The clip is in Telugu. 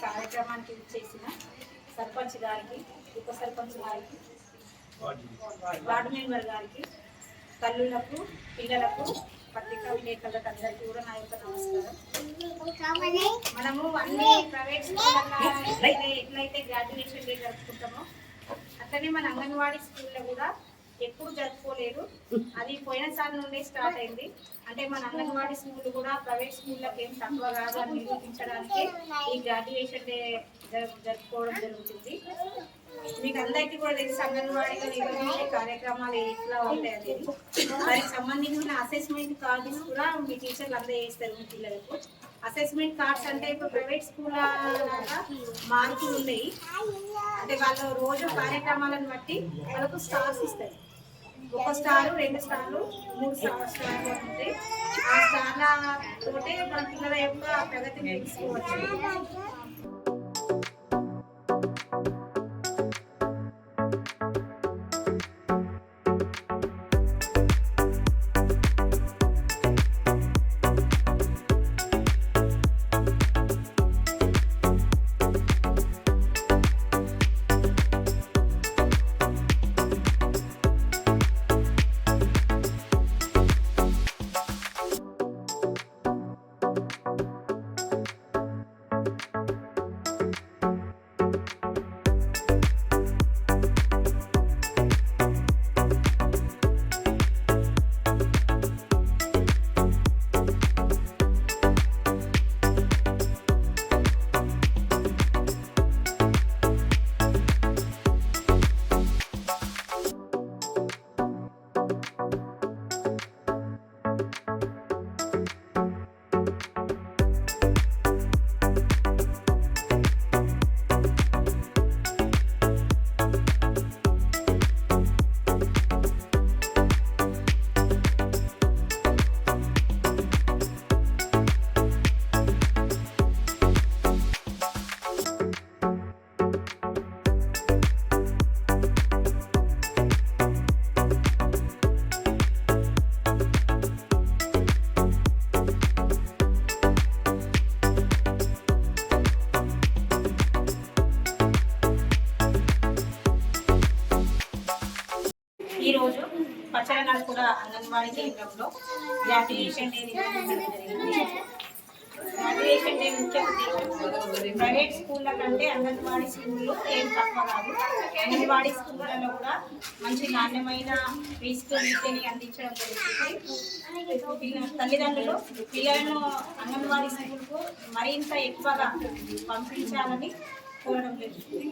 కార్యక్రమానికి చేసిన సర్పంచ్ గారికి, ఉప సర్పంచ్ గారికి, వార్డు మెంబర్ గారికి, తల్లులకు, పిల్లలకు, పత్రికా విలేకరులకు అందరికీ కూడా నా యొక్క నమస్కారం. మనము అన్ని ప్రైవేట్ స్కూళ్ళ ఎట్లయితే గ్రాడ్యుయేషన్ డే జరుపుకుంటామో అట్లనే మన అంగన్వాడీ స్కూల్లో కూడా ఎప్పుడు జరుపుకోలేదు. అది పోయినసారి నుండే స్టార్ట్ అయింది. అంటే మన అంగన్వాడీ స్కూల్ కూడా ప్రైవేట్ స్కూళ్ళకి ఏం తక్కువ కాదు అని నిరూపించడానికి ఈ గ్రాడ్యుయేషన్ డే జరుపుకోవడం జరుగుతుంది. మీకు అందరికీ కూడా తెలిసి అంగన్వాడీలో నిర్వహించే కార్యక్రమాలు ఎట్లా ఉంటాయి అనేది. దానికి సంబంధించిన అసెస్మెంట్ కార్డ్స్ కూడా మీ టీచర్లు అందజేస్తారు మీ పిల్లలకు. అసెస్మెంట్ కార్డ్స్ అంటే ఇప్పుడు ప్రైవేట్ స్కూల్ మార్కులు ఉన్నాయి. అంటే వాళ్ళు రోజు కార్యక్రమాలను బట్టి వాళ్ళకు స్టార్స్ ఇస్తారు. 1 స్టార్, 2 స్టార్లు, 3 స్టార్లు ఉంటాయి. ఆ స్టార్ల తోటే మన పిల్లల యొక్క ప్రగతిని తెలుసుకోవచ్చు. ఈరోజు పచ్చడగడపూడ అంగన్వాడీ కేంద్రంలో గ్రాడ్యుయేషన్ డే నిర్వహించడం జరిగింది. గ్రాడ్యుయేషన్ డే ముఖ్య ఉద్దేశం ప్రైవేట్ స్కూళ్ళ కంటే అంగన్వాడీ స్కూళ్ళు ఏం తక్కువ కాదు. అంగన్వాడీ స్కూళ్ళలో కూడా మంచి నాణ్యమైన ఫీజుతో విద్యని అందించడం జరుగుతుంది. తల్లిదండ్రులు పిల్లలను అంగన్వాడీ స్కూల్కు మరింత ఎక్కువగా పంపించాలని కోరడం జరుగుతుంది.